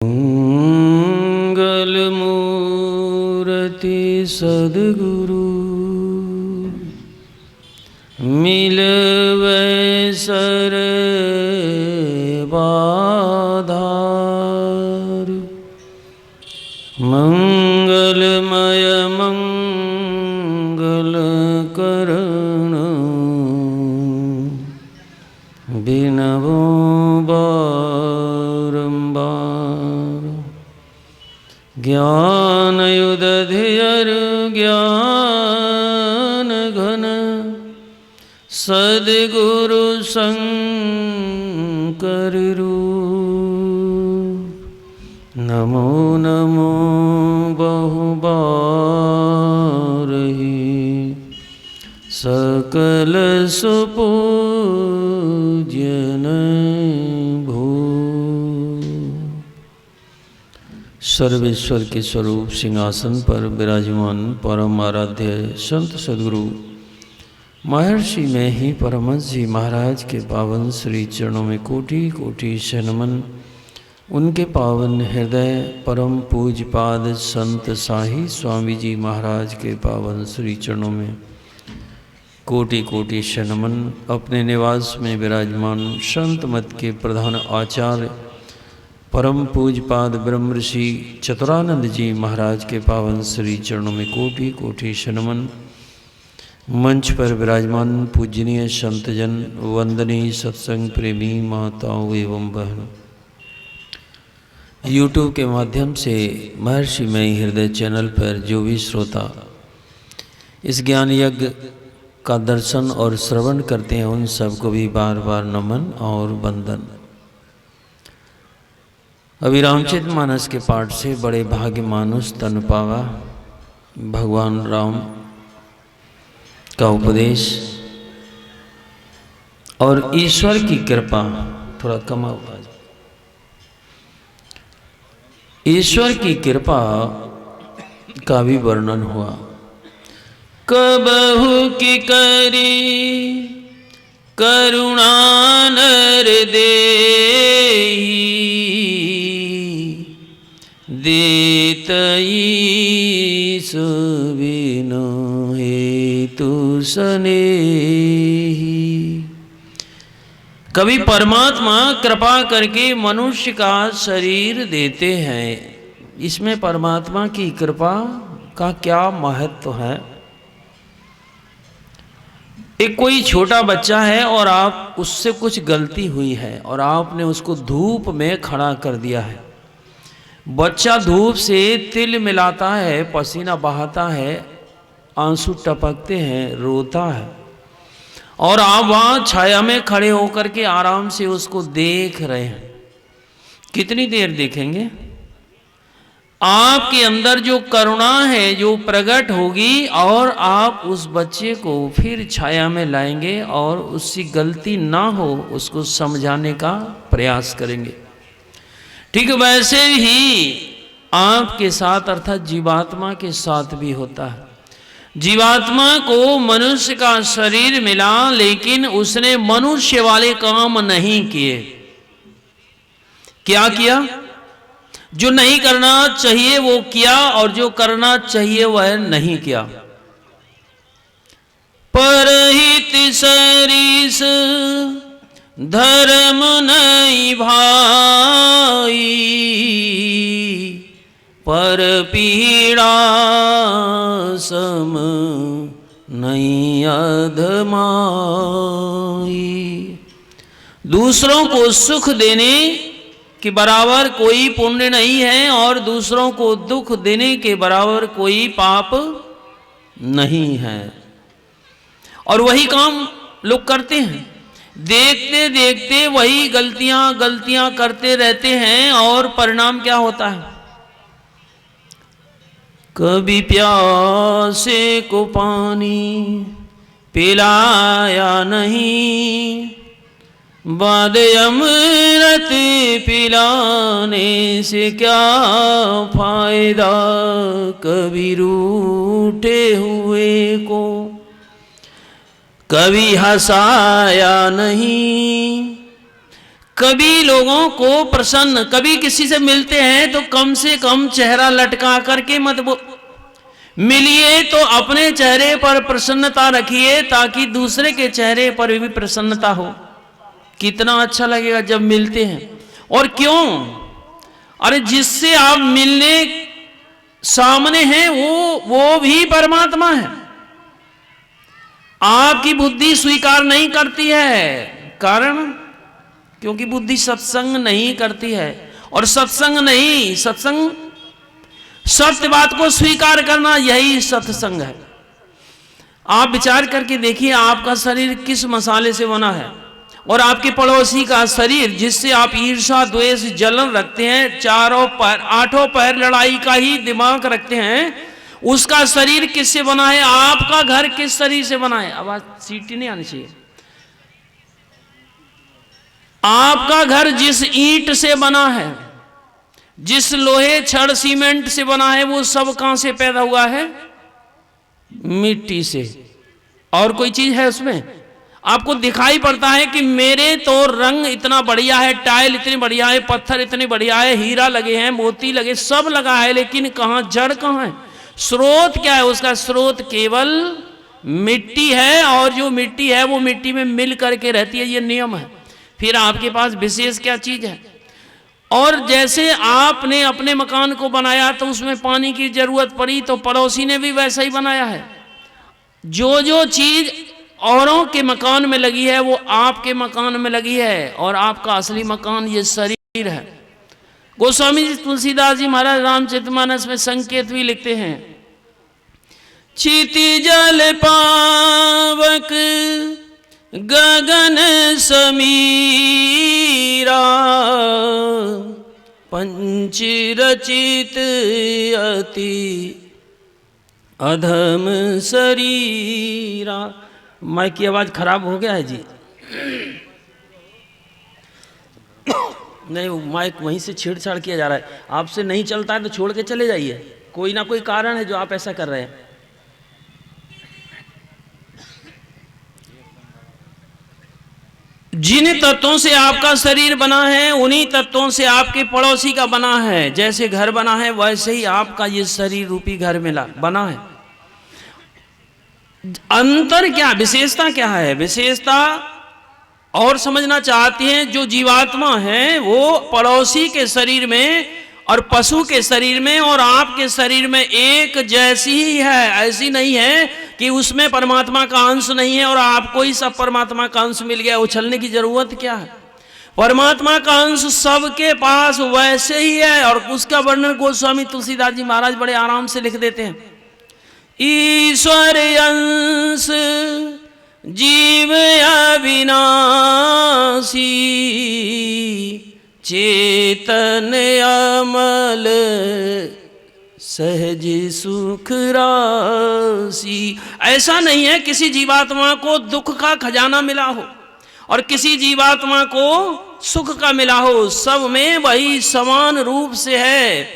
मंगलमूर्ति सद्गुरु मिलवे सर्वाधार। मंगलमय मंगल करण बिनवो बारंबार। ज्ञानयुदधियर ज्ञान घन सद्गुरु शंकर रूप। नमो नमो बहुबारहि सकल सुपूज्यन भू। सर्वेश्वर के स्वरूप सिंहासन पर विराजमान परम आराध्य संत सद्गुरु महर्षि में ही परमहंस जी महाराज के पावन श्री चरणों में कोटि कोटि शनमन। उनके पावन हृदय परम पूज्य पाद संत साही स्वामी जी महाराज के पावन श्री चरणों में कोटि कोटि शनमन। अपने निवास में विराजमान संत मत के प्रधान आचार्य परम पूज्य पाद ब्रह्मऋषि चतुरानंद जी महाराज के पावन श्री चरणों में कोटि कोटि शनमन। मंच पर विराजमान पूजनीय संतजन, वंदनीय सत्संग प्रेमी माताओं एवं बहनों, यूट्यूब के माध्यम से महर्षि मई हृदय चैनल पर जो भी श्रोता इस ज्ञान यज्ञ का दर्शन और श्रवण करते हैं उन सबको भी बार बार नमन और वंदन। अभी रामचरितमानस के पाठ से बड़े भाग्य मानुष तन पावा भगवान राम का उपदेश और ईश्वर की कृपा। थोड़ा कम आवाज। ईश्वर की कृपा का भी वर्णन हुआ। कबहु की करी करुणा नर देहि देतई सुबिनो हेतु सनेहि। कभी परमात्मा कृपा करके मनुष्य का शरीर देते हैं। इसमें परमात्मा की कृपा का क्या महत्व है। एक कोई छोटा बच्चा है और आप उससे कुछ गलती हुई है और आपने उसको धूप में खड़ा कर दिया है। बच्चा धूप से तिल मिलाता है, पसीना बहाता है, आंसू टपकते हैं, रोता है और आप वहाँ छाया में खड़े होकर के आराम से उसको देख रहे हैं। कितनी देर देखेंगे? आपके अंदर जो करुणा है जो प्रकट होगी और आप उस बच्चे को फिर छाया में लाएंगे और उसकी गलती ना हो उसको समझाने का प्रयास करेंगे। ठीक वैसे ही आपके साथ अर्थात जीवात्मा के साथ भी होता है। जीवात्मा को मनुष्य का शरीर मिला लेकिन उसने मनुष्य वाले काम नहीं किए। क्या किया? जो नहीं करना चाहिए वो किया और जो करना चाहिए वह नहीं किया। परहित सरिस धर्म नहीं भाई पर पीड़ा सम नहीं अधमाई। दूसरों को सुख देने के बराबर कोई पुण्य नहीं है और दूसरों को दुख देने के बराबर कोई पाप नहीं है। और वही काम लोग करते हैं। देखते देखते वही गलतियां करते रहते हैं और परिणाम क्या होता है? कभी प्यासे को पानी पिलाया नहीं, बाद अमृत पिलाने से क्या फायदा। कभी रूठे हुए को कभी हंसाया नहीं, कभी लोगों को प्रसन्न, कभी किसी से मिलते हैं तो कम से कम चेहरा लटका करके मत मिलिए, तो अपने चेहरे पर प्रसन्नता रखिए ताकि दूसरे के चेहरे पर भी प्रसन्नता हो। कितना अच्छा लगेगा जब मिलते हैं। और क्यों? अरे जिससे आप मिलने सामने हैं वो भी परमात्मा है। आपकी बुद्धि स्वीकार नहीं करती है, कारण क्योंकि बुद्धि सत्संग नहीं करती है। और सत्संग नहीं, सत्संग सत्य बात को स्वीकार करना, यही सत्संग है। आप विचार करके देखिए, आपका शरीर किस मसाले से बना है, और आपके पड़ोसी का शरीर जिससे आप ईर्ष्या द्वेष जलन रखते हैं, चारों पैर आठों पैर लड़ाई का ही दिमाग रखते हैं, उसका शरीर किससे बना है? आपका घर किस शरीर से बना है? आवाज सीटी नहीं आनी चाहिए। आपका घर जिस ईंट से बना है, जिस लोहे छड़ सीमेंट से बना है, वो सब कहां से पैदा हुआ है? मिट्टी से। और कोई चीज है उसमें? आपको दिखाई पड़ता है कि मेरे तो रंग इतना बढ़िया है, टाइल इतनी बढ़िया है, पत्थर इतने बढ़िया है, हीरा लगे हैं, मोती लगे, सब लगा है, लेकिन कहां जड़ कहां है? स्रोत क्या है उसका? स्रोत केवल मिट्टी है, और जो मिट्टी है वो मिट्टी में मिल करके रहती है, ये नियम है। फिर आपके पास विशेष क्या चीज है? और जैसे आपने अपने मकान को बनाया तो उसमें पानी की जरूरत पड़ी, तो पड़ोसी ने भी वैसा ही बनाया है। जो चीज औरों के मकान में लगी है वो आपके मकान में लगी है, और आपका असली मकान ये शरीर है। गोस्वामी जी तुलसीदास जी महाराज रामचरितमानस में संकेत भी लिखते हैं, क्षिति जल पावक गगन समीरा, पंच रचित अति अधम शरीरा। माइक की आवाज खराब हो गया है जी। नहीं, वो माइक वहीं से छेड़छाड़ किया जा रहा है। आपसे नहीं चलता है तो छोड़ के चले जाइए, कोई ना कोई कारण है जो आप ऐसा कर रहे हैं। जिन तत्वों से आपका शरीर बना है उन्हीं तत्वों से आपके पड़ोसी का बना है। जैसे घर बना है वैसे ही आपका ये शरीर रूपी घर में बना है। अंतर क्या, विशेषता क्या है? विशेषता और समझना चाहते हैं, जो जीवात्मा है वो पड़ोसी के शरीर में और पशु के शरीर में और आपके शरीर में एक जैसी ही है। ऐसी नहीं है कि उसमें परमात्मा का अंश नहीं है और आपको ही सब परमात्मा का अंश मिल गया। उछलने की जरूरत क्या है? परमात्मा का अंश सबके पास वैसे ही है। और उसका वर्णन गोस्वामी तुलसीदास जी महाराज बड़े आराम से लिख देते हैं, ईश्वर अंश जीव अविनाशी, चेतन अमल सहज सुख राशि। ऐसा नहीं है किसी जीवात्मा को दुख का खजाना मिला हो और किसी जीवात्मा को सुख का मिला हो, सब में वही समान रूप से है।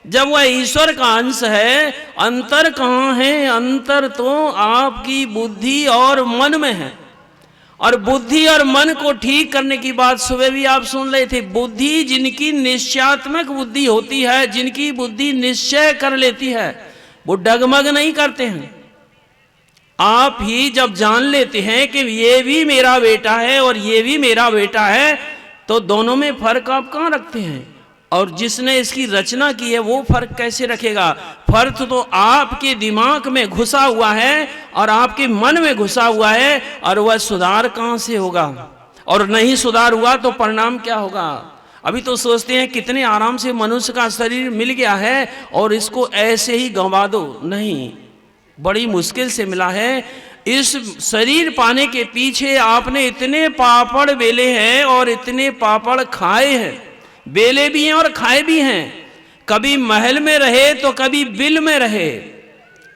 जब वह ईश्वर का अंश है, अंतर कहाँ है? अंतर तो आपकी बुद्धि और मन में है। और बुद्धि और मन को ठीक करने की बात सुबह भी आप सुन रहे थे। बुद्धि, जिनकी निश्चयात्मक बुद्धि होती है, जिनकी बुद्धि निश्चय कर लेती है, वो डगमग नहीं करते हैं। आप ही जब जान लेते हैं कि ये भी मेरा बेटा है और ये भी मेरा बेटा है, तो दोनों में फर्क आप कहाँ रखते हैं? और जिसने इसकी रचना की है वो फर्क कैसे रखेगा? फर्क तो आपके दिमाग में घुसा हुआ है और आपके मन में घुसा हुआ है, और वह सुधार कहाँ से होगा? और नहीं सुधार हुआ तो परिणाम क्या होगा? अभी तो सोचते हैं कितने आराम से मनुष्य का शरीर मिल गया है और इसको ऐसे ही गंवा दो। नहीं, बड़ी मुश्किल से मिला है। इस शरीर पाने के पीछे आपने इतने पापड़ बेले हैं और इतने पापड़ खाए हैं, बेले भी हैं और खाए भी हैं। कभी महल में रहे तो कभी बिल में रहे।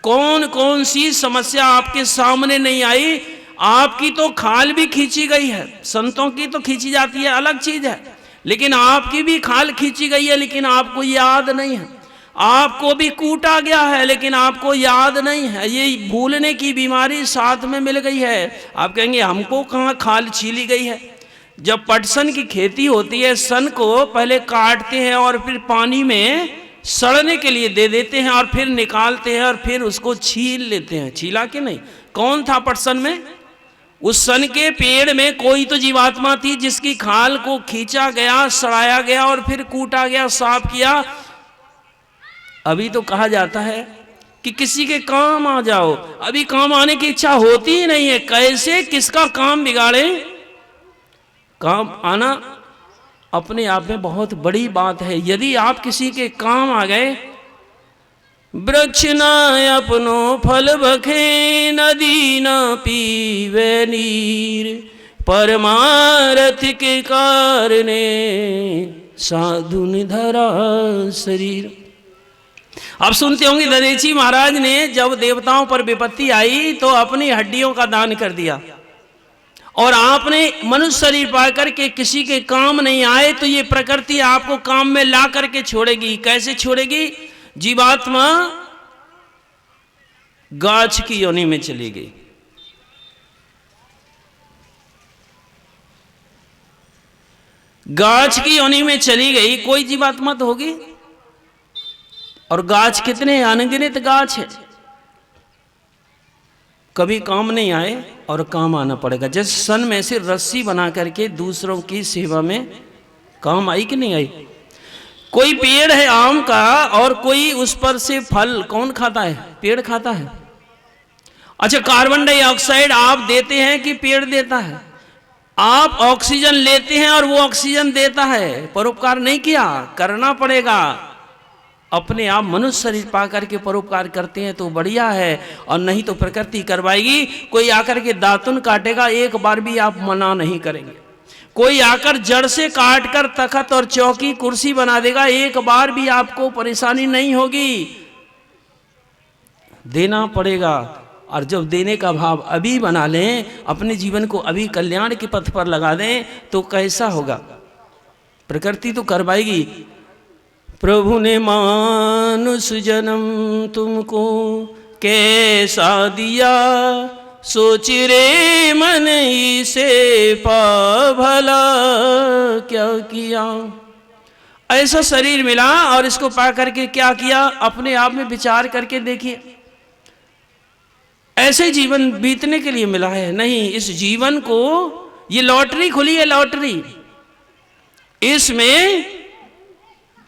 कौन कौन सी समस्या आपके सामने नहीं आई? आपकी तो खाल भी खींची गई है, संतों की तो खींची जाती है, अलग चीज है, लेकिन आपकी भी खाल खींची गई है, लेकिन आपको याद नहीं है। आपको भी कूटा गया है लेकिन आपको याद नहीं है। ये भूलने की बीमारी साथ में मिल गई है। आप कहेंगे हमको कहाँ खाल छीली गई है? जब पटसन की खेती होती है, सन को पहले काटते हैं और फिर पानी में सड़ने के लिए दे देते हैं और फिर निकालते हैं और फिर उसको छील लेते हैं। छीला कि नहीं? कौन था पटसन में? उस सन के पेड़ में कोई तो जीवात्मा थी जिसकी खाल को खींचा गया, सड़ाया गया और फिर कूटा गया, साफ किया। अभी तो कहा जाता है कि किसी के काम आ जाओ, अभी काम आने की इच्छा होती ही नहीं है। कैसे किसका काम बिगाड़े? काम आना अपने आप में बहुत बड़ी बात है। यदि आप किसी के काम आ गए, वृक्ष न अपनो फल बखे, नदी न पीवे नीर, परमारथ के कारणे साधु निधरा शरीर। आप सुनते होंगे दधीची महाराज ने जब देवताओं पर विपत्ति आई तो अपनी हड्डियों का दान कर दिया, और आपने मनुष्य शरीर पाकर के किसी के काम नहीं आए तो ये प्रकृति आपको काम में ला करके छोड़ेगी। कैसे छोड़ेगी? जीवात्मा गाछ की योनि में चली गई, गाछ की योनि में चली गई, कोई जीवात्मा तो होगी। और गाछ कितने अनगिनत गाछ है, कभी काम नहीं आए और काम आना पड़ेगा। जैसे सन में से रस्सी बना करके दूसरों की सेवा में काम आई कि नहीं आई? कोई पेड़ है आम का और कोई उस पर से फल कौन खाता है? पेड़ खाता है। अच्छा, कार्बन डाइऑक्साइड आप देते हैं कि पेड़ देता है? आप ऑक्सीजन लेते हैं और वो ऑक्सीजन देता है। परोपकार नहीं किया, करना पड़ेगा। अपने आप मनुष्य शरीर पा करके परोपकार करते हैं तो बढ़िया है, और नहीं तो प्रकृति करवाएगी। कोई आकर के दातुन काटेगा, एक बार भी आप मना नहीं करेंगे। कोई आकर जड़ से काट कर तखत और चौकी कुर्सी बना देगा, एक बार भी आपको परेशानी नहीं होगी। देना पड़ेगा, और जब देने का भाव अभी बना लें, अपने जीवन को अभी कल्याण के पथ पर लगा दें, तो कैसा होगा? प्रकृति तो करवाएगी। प्रभु ने मानुष जन्म तुमको कैसा दिया, सोच रे मन इसे पा भला क्या किया। ऐसा शरीर मिला और इसको पा करके क्या किया? अपने आप में विचार करके देखिए। ऐसे जीवन बीतने के लिए मिला है? नहीं, इस जीवन को, ये लॉटरी खुली है, लॉटरी। इसमें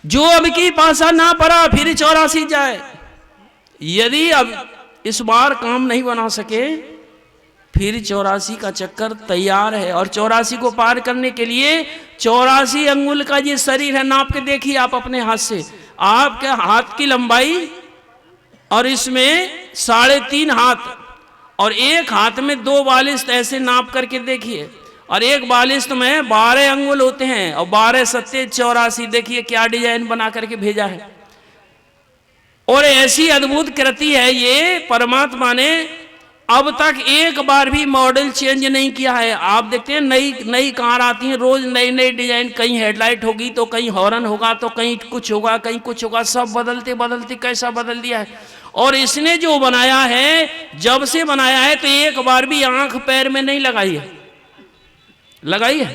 जो अब की पासा ना पड़ा फिर 84 जाए। यदि अब इस बार काम नहीं बना सके, फिर 84 का चक्कर तैयार है। और 84 को पार करने के लिए 84 अंगुल का ये शरीर है। नाप के देखिए आप अपने हाथ से, आपके हाथ की लंबाई, और इसमें 3.5 हाथ, और एक हाथ में 2 बालिश ऐसे नाप करके देखिए। और एक बालिश में 12 अंगुल होते हैं, और 12 सत्ते 84। देखिए क्या डिजाइन बना करके भेजा है। और ऐसी अद्भुत कृति है ये, परमात्मा ने अब तक एक बार भी मॉडल चेंज नहीं किया है। आप देखते हैं नई नई कार आती हैं, रोज नई नई डिजाइन, कहीं हेडलाइट होगी तो कहीं हॉर्न होगा तो कहीं कुछ होगा, कहीं कुछ होगा, सब बदलते बदलते कैसा बदल दिया है। और इसने जो बनाया है, जब से बनाया है तो एक बार भी आंख पैर में नहीं लगाई है। लगाई है?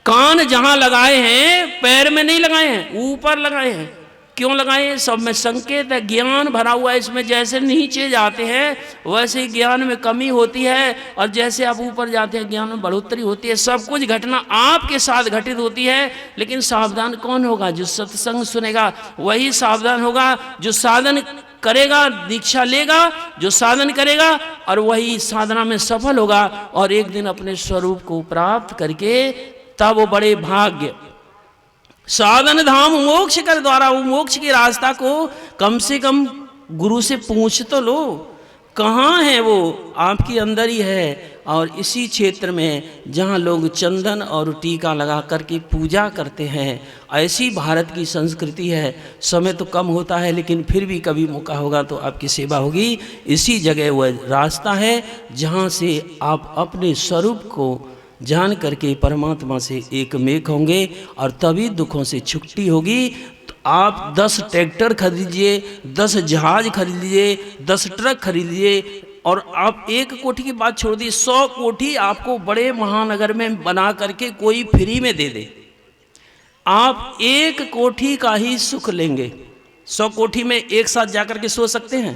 कान जहां लगाए हैं पैर में नहीं लगाए हैं, ऊपर लगाए हैं। क्यों लगाए हैं? सब में संकेत है, ज्ञान भरा हुआ है इसमें। जैसे नीचे जाते हैं वैसे ही ज्ञान में कमी होती है, और जैसे आप ऊपर जाते हैं ज्ञान में बढ़ोतरी होती है। सब कुछ घटना आपके साथ घटित होती है, लेकिन सावधान कौन होगा? जो सत्संग सुनेगा वही सावधान होगा। जो साधन करेगा, दीक्षा लेगा, जो साधन करेगा, और वही साधना में सफल होगा, और एक दिन अपने स्वरूप को प्राप्त करके तब वो बड़े भाग्य। साधन धाम मोक्ष कर द्वारा, वो मोक्ष के रास्ता को कम से कम गुरु से पूछ तो लो, कहाँ है वो? आपके अंदर ही है। और इसी क्षेत्र में जहाँ लोग चंदन और टीका लगा करके पूजा करते हैं, ऐसी भारत की संस्कृति है। समय तो कम होता है, लेकिन फिर भी कभी मौका होगा तो आपकी सेवा होगी। इसी जगह वह रास्ता है जहाँ से आप अपने स्वरूप को जान करके परमात्मा से एक मेक होंगे, और तभी दुखों से छुट्टी होगी। तो आप 10 ट्रैक्टर खरीदिए, 10 जहाज खरीदिए, 10 ट्रक खरीदिए, और आप एक कोठी की बात छोड़ दी, 100 कोठी आपको बड़े महानगर में बना करके कोई फ्री में दे दे, आप एक कोठी का ही सुख लेंगे। 100 कोठी में एक साथ जाकर के सो सकते हैं,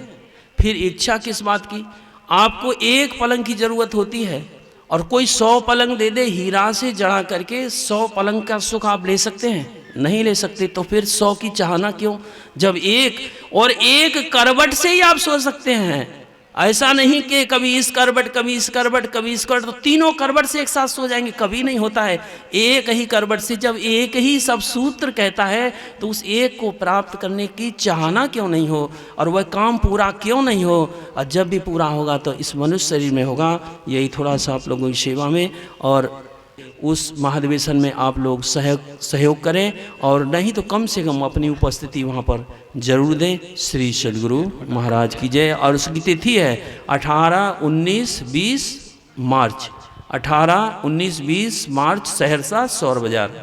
फिर इच्छा किस बात की? आपको एक पलंग की ज़रूरत होती है और कोई 100 पलंग दे दे, हीरा से जड़ा करके 100 पलंग का सुख आप ले सकते हैं? नहीं ले सकते। तो फिर 100 की चाहना क्यों, जब एक करवट से ही आप सो सकते हैं। ऐसा नहीं कि कभी इस करवट कभी इस करवट कभी इस करवट, तो तीनों करवट से एक साथ सो जाएंगे, कभी नहीं होता है। एक ही करवट से जब एक ही सब सूत्र कहता है तो उस एक को प्राप्त करने की चाहना क्यों नहीं हो, और वह काम पूरा क्यों नहीं हो? और जब भी पूरा होगा तो इस मनुष्य शरीर में होगा। यही थोड़ा सा आप लोगों की सेवा में और उस महाधिवेशन में आप लोग सहयोग करें, और नहीं तो कम से कम अपनी उपस्थिति वहाँ पर जरूर दें। श्री सद्गुरु महाराज की जय। और उसकी तिथि है 18, 19, 20 मार्च। 18, 19, 20 मार्च, सहरसा सौर बाजार।